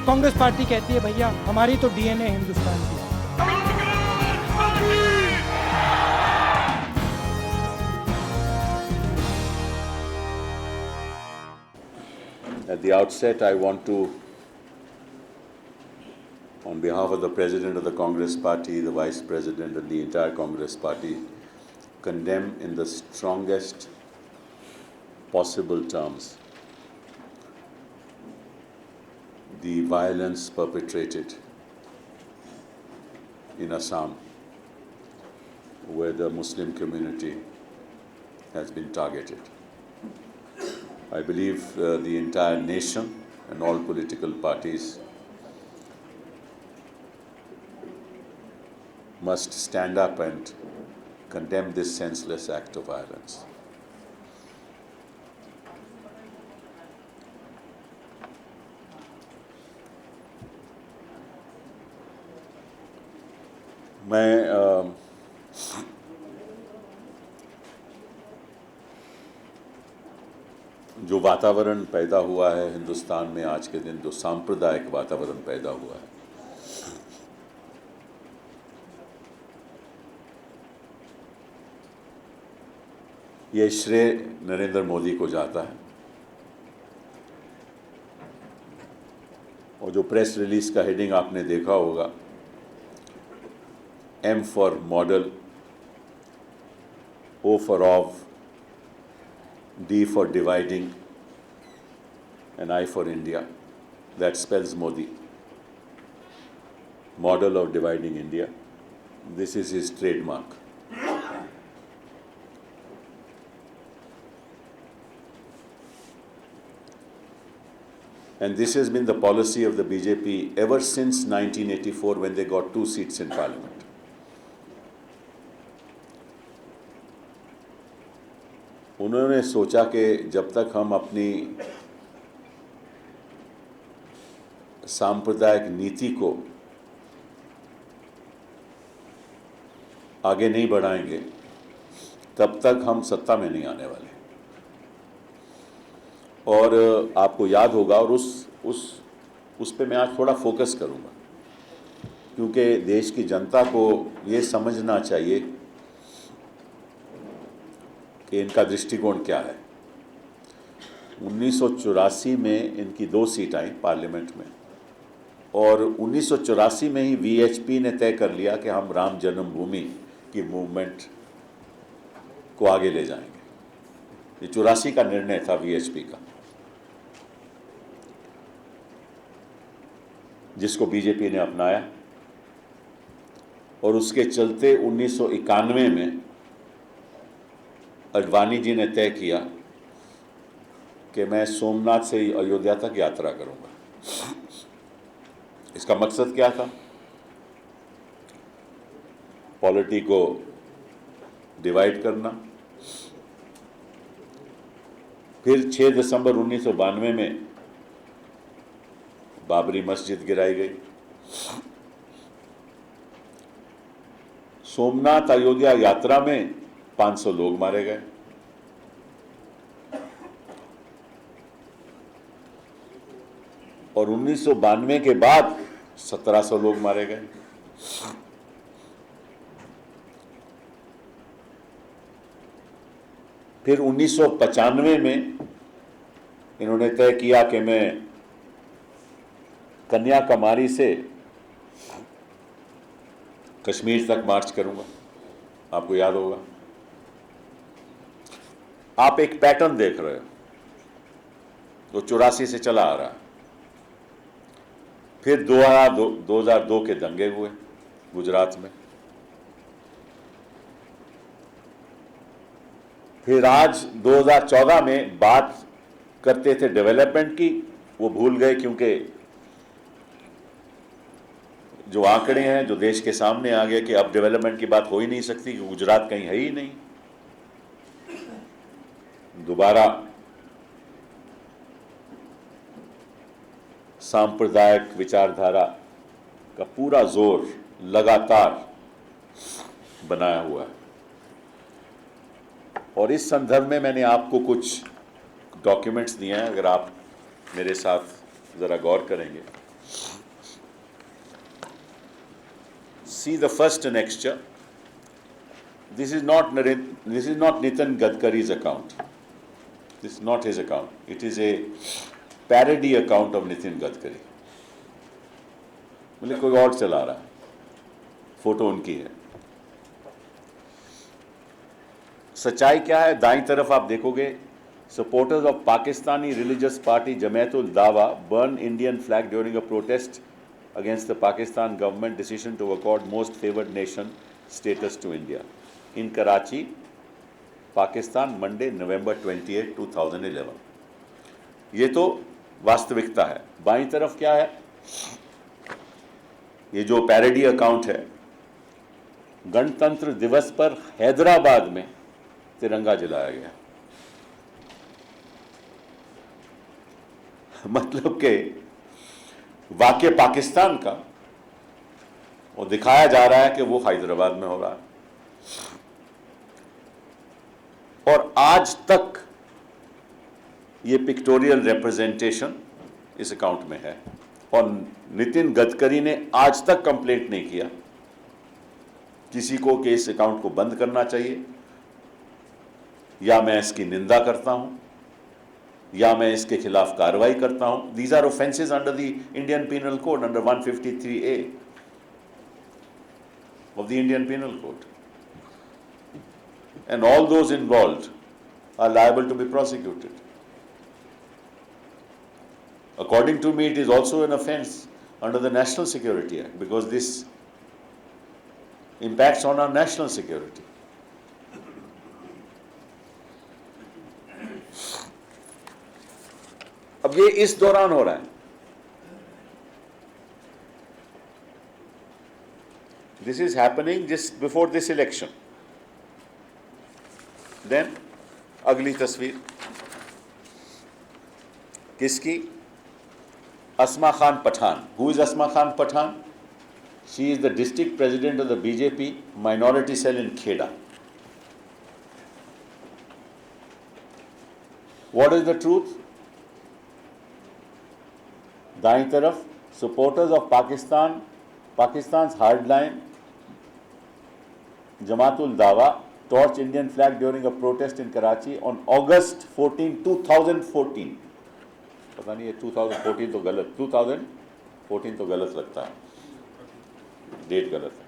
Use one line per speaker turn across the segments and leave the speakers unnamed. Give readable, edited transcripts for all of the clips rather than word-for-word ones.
Congress party कहती है भैया हमारी तो डीएनए हिंदुस्तान की है।
At the outset, I want to, on behalf of the President of the Congress Party, the Vice President and the entire Congress Party, condemn in the strongest possible terms the violence perpetrated in Assam, where the Muslim community has been targeted. I believe the entire nation and all political parties must stand up and condemn this senseless act of violence. मैं जो वातावरण पैदा हुआ है हिंदुस्तान में आज के दिन, जो सांप्रदायिक वातावरण पैदा हुआ है, ये श्रेय नरेंद्र मोदी को जाता है। और जो प्रेस रिलीज का हेडिंग आपने देखा होगा, M for model, O for of, D for dividing, and I for India. That spells Modi. Model of dividing India. This is his trademark. And this has been the policy of the BJP ever since 1984 when they got 2 seats in parliament. उन्होंने सोचा कि जब तक हम अपनी सांप्रदायिक नीति को आगे नहीं बढ़ाएंगे तब तक हम सत्ता में नहीं आने वाले। और आपको याद होगा, और उस पे मैं आज थोड़ा फोकस करूंगा, क्योंकि देश की जनता को ये समझना चाहिए कि इनका दृष्टिकोण क्या है। 1984 में इनकी 2 सीट आई पार्लियामेंट में, और 1984 में ही वीएचपी ने तय कर लिया कि हम राम जन्मभूमि की मूवमेंट को आगे ले जाएंगे। ये 84 का निर्णय था वीएचपी का, जिसको बीजेपी ने अपनाया। और उसके चलते 1991 में अडवाणी जी ने तय किया कि मैं सोमनाथ से अयोध्या तक यात्रा करूंगा। इसका मकसद क्या था? पॉलिटी को डिवाइड करना। फिर 6 दिसंबर 1992 में बाबरी मस्जिद गिराई गई। सोमनाथ अयोध्या यात्रा में 500 लोग मारे गए। और 1992 के बाद 1700 लोग मारे गए। फिर 1995 में इन्होंने तय किया कि मैं कन्याकुमारी से कश्मीर तक मार्च करूंगा। आपको याद होगा। आप एक पैटर्न देख रहे हो जो 84 से चला आ रहा है। फिर 2002 के दंगे हुए गुजरात में। फिर आज 2014 में बात करते थे डेवलपमेंट की, वो भूल गए, क्योंकि जो आंकड़े हैं जो देश के सामने आ गए कि अब डेवलपमेंट की बात हो ही नहीं सकती, कि गुजरात कहीं है ही नहीं। दोबारा सांप्रदायिक विचारधारा का पूरा जोर लगातार बनाया हुआ है। और इस संदर्भ में मैंने आपको कुछ डॉक्यूमेंट्स दिए हैं, अगर आप मेरे साथ ज़रा गौर करेंगे। see the first annexure. This is not Nitin Gadkari's account. This is not his account. It is a parody account of Nitin Gadkari. मतलब कोई और चला रहा है, फोटो उनकी है। सच्चाई क्या है? दाईं तरफ आप देखोगे, supporters of Pakistani religious party Jamaat-ud Dawa burn Indian flag during a protest against the Pakistan government decision to accord most favored nation status to India in Karachi, Pakistan, Monday, November 28, 2011. ये तो वास्तविकता है। बाईं तरफ क्या है? ये जो पैरोडी अकाउंट है, गणतंत्र दिवस पर हैदराबाद में तिरंगा जलाया गया। मतलब के वाक्य पाकिस्तान का, और दिखाया जा रहा है कि वो हैदराबाद में हो रहा है। और आज तक ये पिक्टोरियल रिप्रेजेंटेशन इस अकाउंट में है, और नितिन गडकरी ने आज तक कंप्लेंट नहीं किया किसी को कि इस अकाउंट को बंद करना चाहिए, या मैं इसकी निंदा करता हूं, या मैं इसके खिलाफ कार्रवाई करता हूं। These are offences under the Indian penal code, under 153A of the Indian Penal Code, and all those involved are liable to be prosecuted. According to me, it is also an offense under the National Security Act, because this impacts on our national security. अब ये इस दौरान हो रहा है। This is happening just before this election. Then अगली तस्वीर किसकी? Asma Khan Pathan. Who is Asma Khan Pathan? She is the district president of the BJP minority cell in Kheda. What is the truth? दाईं तरफ, supporters of Pakistan's hardline Jamatul Dawa torched Indian flag during a protest in Karachi on August 14, 2014. पता नहीं ये 2014 तो गलत, 2014 तो गलत लगता है, डेट गलत है,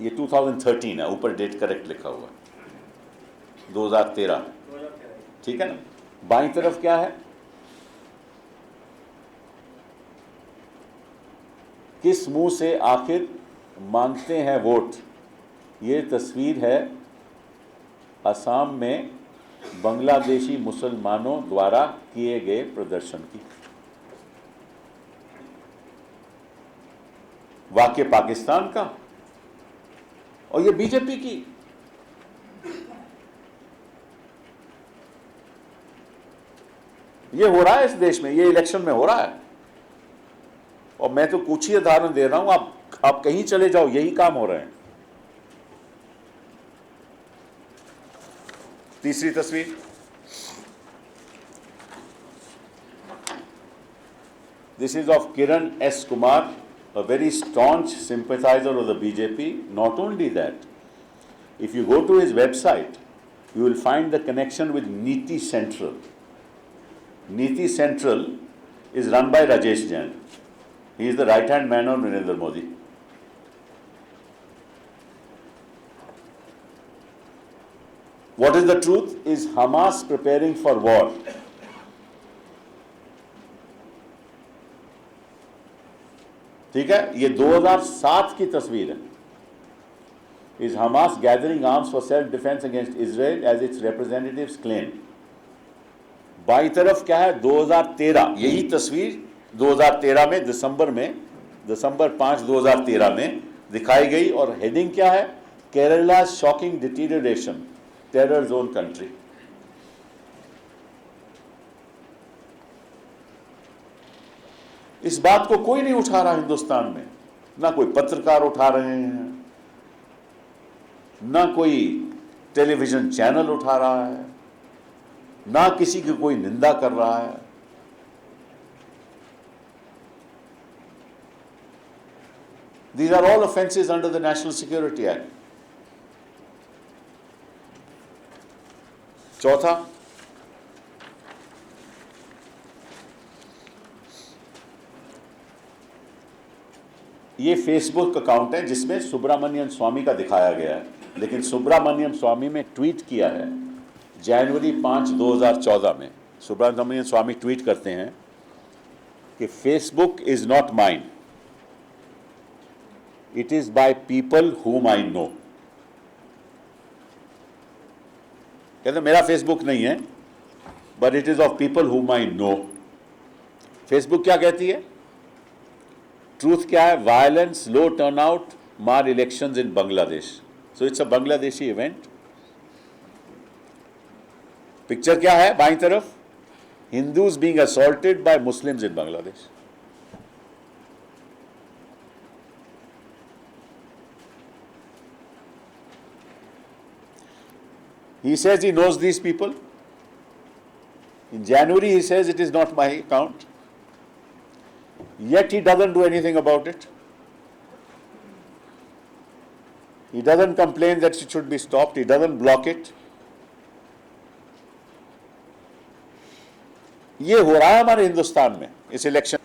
ये 2013 है, ऊपर डेट करेक्ट लिखा हुआ है, 2013, ठीक है ना। बाईं तरफ क्या है? किस मुंह से आखिर मांगते हैं वोट? ये तस्वीर है असम में बांग्लादेशी मुसलमानों द्वारा किए गए प्रदर्शन की। वाक्य पाकिस्तान का, और ये बीजेपी की। ये हो रहा है इस देश में, ये इलेक्शन में हो रहा है, और मैं तो कुछ ही उदाहरण दे रहा हूं, आप कहीं चले जाओ यही काम हो रहे हैं। तीसरी तस्वीर, this is of Kiran S Kumar, a very staunch sympathizer of the BJP. Not only that, if you go to his website, you will find the connection with Niti Central. Niti Central is run by Rajesh Jain. He is the right-hand man of Narendra Modi. What is the truth? Is Hamas preparing for war? ठीक है, ये 2007 की तस्वीर है। Is Hamas gathering arms for self-defense against Israel as its representatives claim? By तरफ क्या है? 2013, यही तस्वीर 2013 में दिसंबर 5, 2013 में दिखाई गई, और हेडिंग क्या है? Kerala shocking deterioration, terror zone country. इस बात को कोई नहीं उठा रहा हिंदुस्तान में, ना कोई पत्रकार उठा रहे हैं, ना कोई टेलीविजन चैनल उठा रहा है, ना किसी की कोई निंदा कर रहा है। These are all offenses under the National Security Act. चौथा, ये फेसबुक अकाउंट है जिसमें सुब्रमण्यम स्वामी का दिखाया गया है, लेकिन सुब्रमण्यम स्वामी ने ट्वीट किया है जनवरी 5, 2014 में। सुब्रमण्यम स्वामी ट्वीट करते हैं कि Facebook is not mine, it is by people whom I know. कहते मेरा फेसबुक नहीं है, but it is of people whom I know. Facebook क्या कहती है? ट्रूथ क्या है? वायलेंस, लो टर्नआउट, मार elections in Bangladesh. So it's a Bangladeshi event. Picture क्या है बाईं तरफ? Hindus being assaulted bye Muslims in Bangladesh. He says he knows these people. In January he says it is not my account. Yet he doesn't do anything about it. He doesn't complain that it should be stopped. He doesn't block it. ये हो रहा है हमारे हिंदुस्तान में इस election.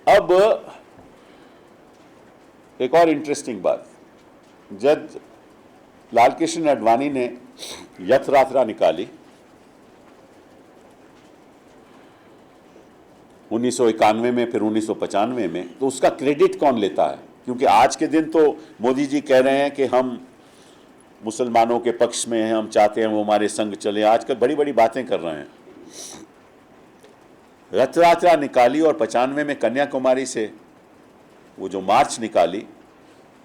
अब एक और इंटरेस्टिंग बात, जज लालकृष्ण आडवाणी ने यथयात्रा निकाली 1991 में, फिर 1995 में, तो उसका क्रेडिट कौन लेता है? क्योंकि आज के दिन तो मोदी जी कह रहे हैं कि हम मुसलमानों के पक्ष में हैं, हम चाहते हैं वो हमारे संग चले, आजकल बड़ी बड़ी बातें कर रहे हैं। रथ यात्रा निकाली और 95 में कन्याकुमारी से वो जो मार्च निकाली,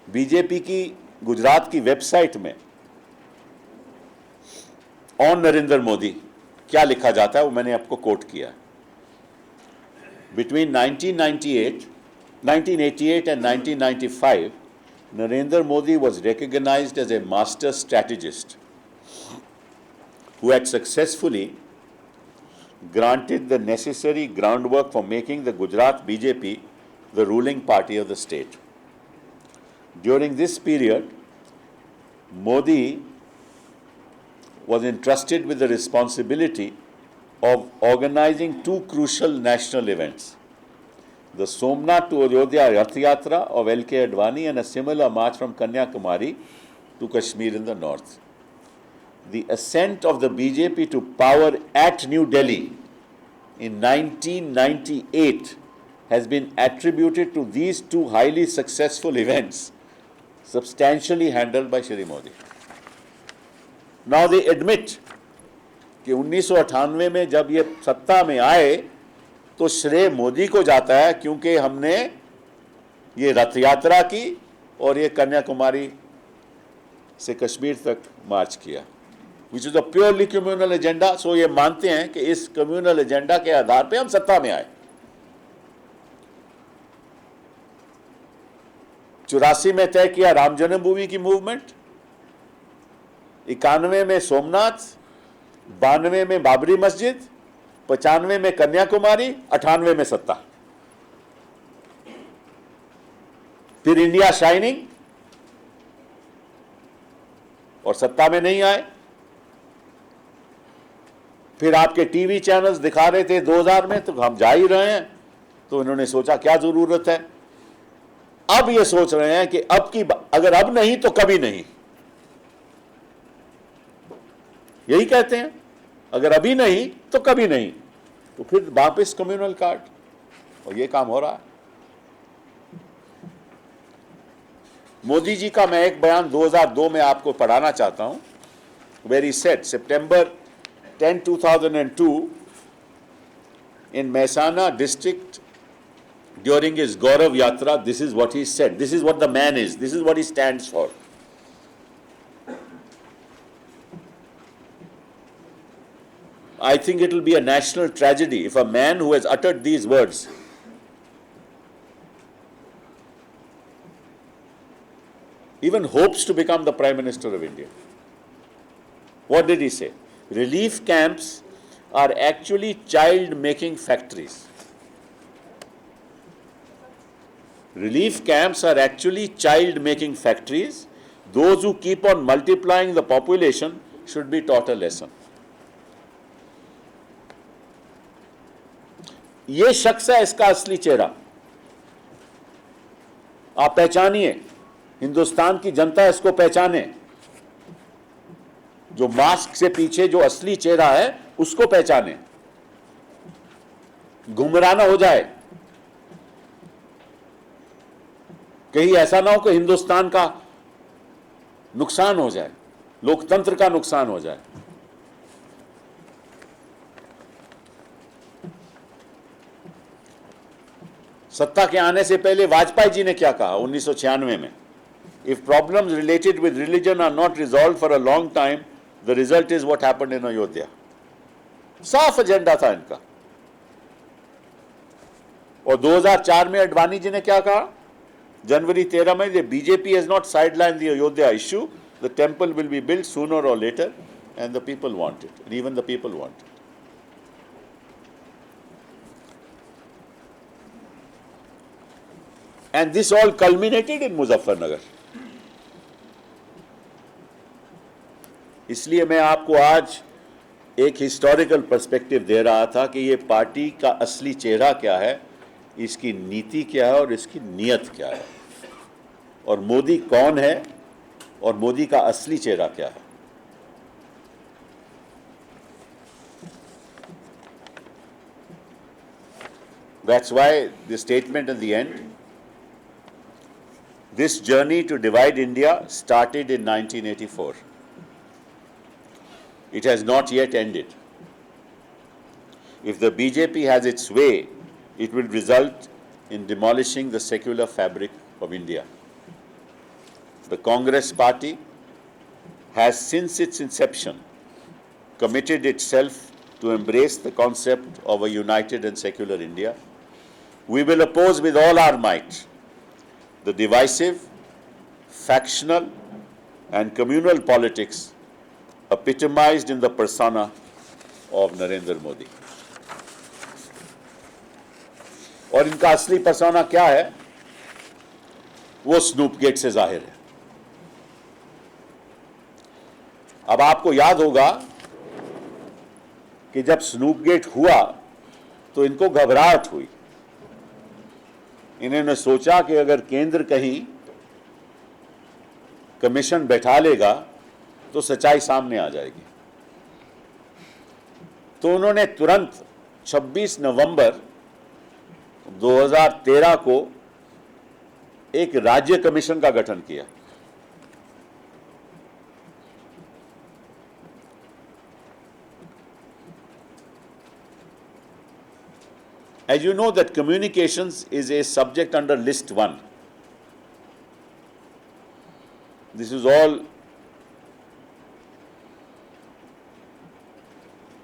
बीजेपी की गुजरात की वेबसाइट में ऑन नरेंद्र मोदी क्या लिखा जाता है वो मैंने आपको कोट किया। Between 1988 and 1995, Narendra Modi was recognized as a master strategist who had successfully granted the necessary groundwork for making the Gujarat BJP the ruling party of the state. During this period, Modi was entrusted with the responsibility of organizing two crucial national events, the Somnath to Ayodhya Rath Yatra of L.K. Advani and a similar march from Kanyakumari to Kashmir in the north. The ascent of the BJP to power at New Delhi in 1998 has been attributed to these two highly successful events, substantially handled by Shri Modi. Now they admit कि 1998 में जब ये सत्ता में आए तो श्रेय मोदी को जाता है, क्योंकि हमने ये रथ यात्रा की और ये कन्याकुमारी से कश्मीर तक मार्च किया, which is a purely communal agenda. So ये मानते हैं कि इस कम्युनल एजेंडा के आधार पे हम सत्ता में आए। 84 में तय किया राम जन्मभूमि की मूवमेंट, 91 में सोमनाथ, 92 में बाबरी मस्जिद, 95 में कन्याकुमारी, 98 में सत्ता। फिर इंडिया शाइनिंग और सत्ता में नहीं आए। फिर आपके टीवी चैनल्स दिखा रहे थे 2000 में तो हम जा ही रहे हैं, तो इन्होंने सोचा क्या जरूरत है। अब ये सोच रहे हैं कि अब की अगर अब नहीं तो कभी नहीं, यही कहते हैं, अगर अभी नहीं तो कभी नहीं, तो फिर वापस कम्युनल कार्ड, और ये काम हो रहा है। मोदी जी का मैं एक बयान 2002 में आपको पढ़ाना चाहता हूं, where he said September 10, 2002 in Mehsana district during his Gaurav Yatra. This is what he said. This is what the man is. This is what he stands for. I think it will be a national tragedy if a man who has uttered these words even hopes to become the Prime Minister of India. What did he say? Relief camps are actually child-making factories. Relief camps are actually child-making factories. Those who keep on multiplying the population should be taught a lesson. ये शख्स है, इसका असली चेहरा आप पहचानिए, हिंदुस्तान की जनता इसको पहचाने। जो मास्क से पीछे जो असली चेहरा है उसको पहचाने, गुमराह ना हो जाए। कहीं ऐसा ना हो कि हिंदुस्तान का नुकसान हो जाए, लोकतंत्र का नुकसान हो जाए। सत्ता के आने से पहले वाजपेयी जी ने क्या कहा 1996 में? If problems related with religion are not resolve for a long time, the result is what happened in Ayodhya. साफ एजेंडा था इनका। और 2004 में अडवाणी जी ने क्या कहा जनवरी 13 में? The BJP has not sideline the Ayodhya issue, the temple will be built sooner or later and the people want it, and even the people want it. And this all culminated in Muzaffarnagar. इसलिए मैं आपको आज एक historical perspective दे रहा था कि ये party का असली चेहरा क्या है, इसकी नीति क्या है और इसकी नीयत क्या है, और मोदी कौन है और मोदी का असली चेहरा क्या है। That's why the statement at the end, this journey to divide India started in 1984. It has not yet ended. If the BJP has its way, it will result in demolishing the secular fabric of India. The Congress Party has since its inception committed itself to embrace the concept of a united and secular India. We will oppose with all our might the divisive, factional and communal politics epitomized in the persona of Narendra Modi. और इनका असली persona क्या है? वो snoop gate से जाहिर है। अब आपको याद होगा कि जब स्नूप गेट हुआ तो इनको घबराहट हुई। इन्होंने सोचा कि अगर केंद्र कहीं कमीशन बैठा लेगा तो सच्चाई सामने आ जाएगी। तो उन्होंने तुरंत 26 नवंबर 2013 को एक राज्य कमीशन का गठन किया। As you know that communications is a subject under list 1. This is all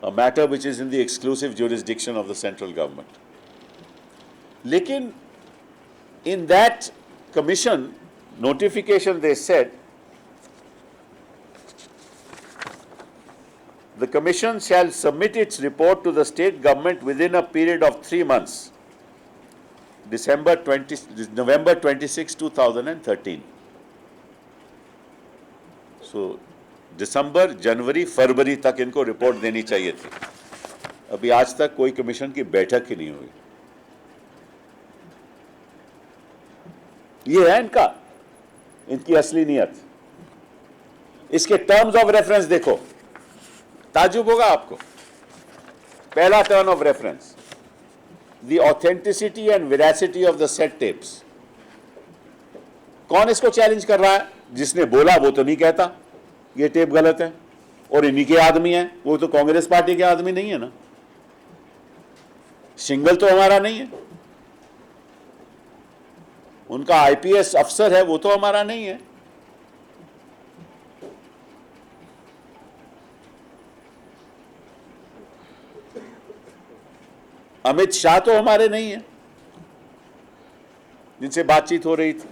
a matter which is in the exclusive jurisdiction of the central government. Lekin in that commission notification they said the commission shall submit its report to the state government within a period of 3 months, November 26, 2013. So, दिसंबर, जनवरी, फरवरी तक इनको report देनी चाहिए थी। अभी आज तक कोई commission की बैठक ही नहीं हुई। ये है इनकी असली नियत। इसके टर्म्स ऑफ रेफरेंस देखो, ताजुब होगा आपको। पहला term of reference, the authenticity and veracity of the set tapes. कौन इसको चैलेंज कर रहा है? जिसने बोला वो तो नहीं कहता ये टेप गलत है, और इन्हीं के आदमी है, वो तो कांग्रेस पार्टी के आदमी नहीं है ना। सिंगल तो हमारा नहीं है, उनका आईपीएस अफसर है, वो तो हमारा नहीं है। अमित शाह तो हमारे नहीं है, जिनसे बातचीत हो रही थी।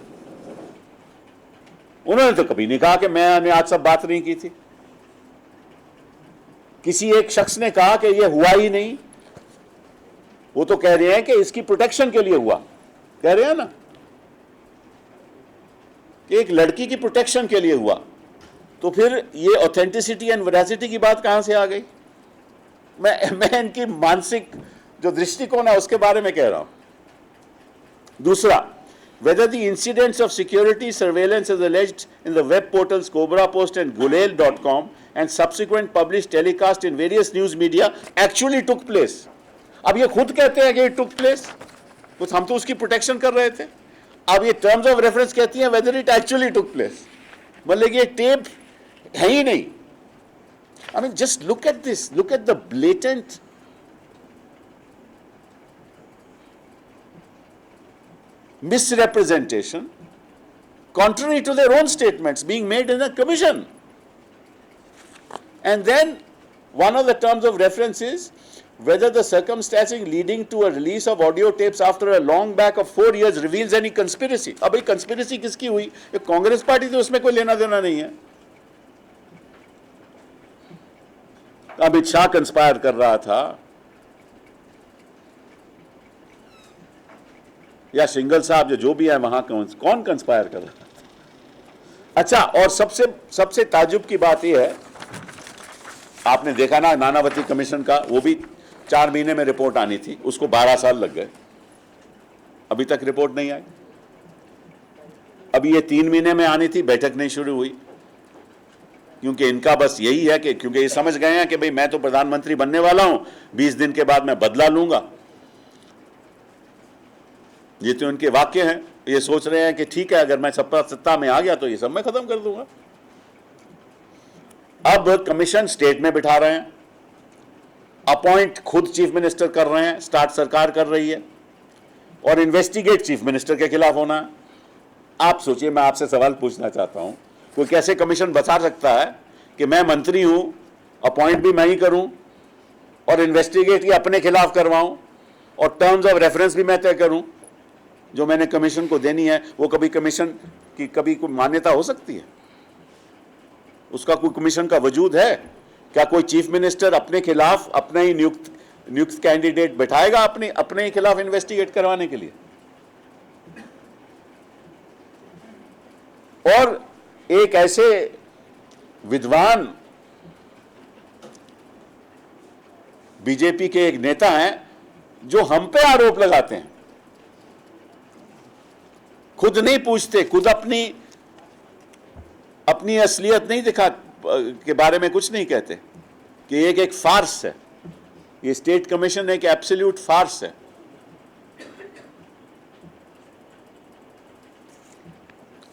उन्होंने तो कभी नहीं कहा कि मैंने आज सब बात नहीं की थी। किसी एक शख्स ने कहा कि यह हुआ ही नहीं, वो तो कह रहे हैं कि इसकी प्रोटेक्शन के लिए हुआ, कह रहे हैं ना कि एक लड़की की प्रोटेक्शन के लिए हुआ, तो फिर ये ऑथेंटिसिटी एंड वेरासिटी की बात कहां से आ गई? मैं इनकी मानसिक जो दृष्टिकोण है उसके बारे में कह रहा हूं। दूसरा, whether the incidents of security surveillance as alleged in the web portals Cobra Post and Gulel.com and subsequent published telecast in various news media actually took place. अब ये खुद कहते हैं कि it took place, कुछ हम तो उसकी प्रोटेक्शन कर रहे थे। अब ये टर्म्स ऑफ रेफरेंस कहती हैं whether it actually took place, मतलब कि ये टेप है ही नहीं। I mean, just look at this, look at the blatant misrepresentation contrary to their own statements being made in a commission. And then one of the terms of reference is whether the circumstances leading to a release of audio tapes after a long back of 4 years reveals any conspiracy. अब ये conspiracy किसकी हुई? ये Congress party तो उसमें कोई लेना देना नहीं है। अमित शाह कंस्पायर कर रहा था या सिंगल साहब जो भी है वहां कौन कंस्पायर कर रहा था? अच्छा, और सबसे ताजुब की बात यह है, आपने देखा ना नानावती कमीशन का, वो भी 4 महीने में रिपोर्ट आनी थी, उसको 12 साल लग गए, अभी तक रिपोर्ट नहीं आई। अभी ये 3 महीने में आनी थी, बैठक नहीं शुरू हुई, क्योंकि इनका बस यही है कि क्योंकि ये समझ गए हैं कि भाई मैं तो प्रधानमंत्री बनने वाला हूं, 20 दिन के बाद मैं बदला लूंगा। ये तो इनके वाक्य हैं। ये सोच रहे हैं कि ठीक है, अगर मैं सत्ता में आ गया तो ये सब मैं खत्म कर दूंगा। अब कमीशन स्टेट में बिठा रहे हैं, अपॉइंट खुद चीफ मिनिस्टर कर रहे हैं, स्टार्ट सरकार कर रही है, और इन्वेस्टिगेट चीफ मिनिस्टर के खिलाफ होना है। आप सोचिए, मैं आपसे सवाल पूछना चाहता हूं, कोई कैसे कमीशन बता सकता है कि मैं मंत्री हूं, अपॉइंट भी मैं ही करूं और इन्वेस्टिगेट ही अपने खिलाफ करवाऊं और टर्म्स ऑफ रेफरेंस भी मैं तय करूं जो मैंने कमीशन को देनी है? वो कभी कमीशन की कभी कोई मान्यता हो सकती है? उसका कोई कमीशन का वजूद है क्या? कोई चीफ मिनिस्टर अपने खिलाफ अपने ही नियुक्त कैंडिडेट बैठाएगा अपने ही खिलाफ इन्वेस्टिगेट करवाने के लिए? और एक ऐसे विद्वान बीजेपी के एक नेता हैं जो हम पे आरोप लगाते हैं, खुद नहीं पूछते, खुद अपनी असलियत नहीं दिखा के बारे में कुछ नहीं कहते कि एक फार्स है, ये स्टेट कमीशन एक एब्सोल्यूट फार्स है।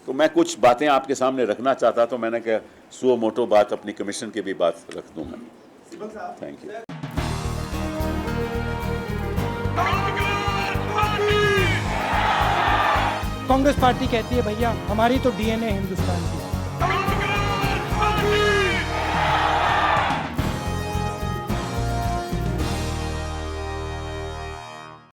तो मैं कुछ बातें आपके सामने रखना चाहता, तो मैंने कहा सुओ मोटो बात अपनी कमीशन की भी बात रख दूं मैं। Thank you.
कांग्रेस पार्टी कहती है भैया हमारी तो डीएनए हिंदुस्तान की है।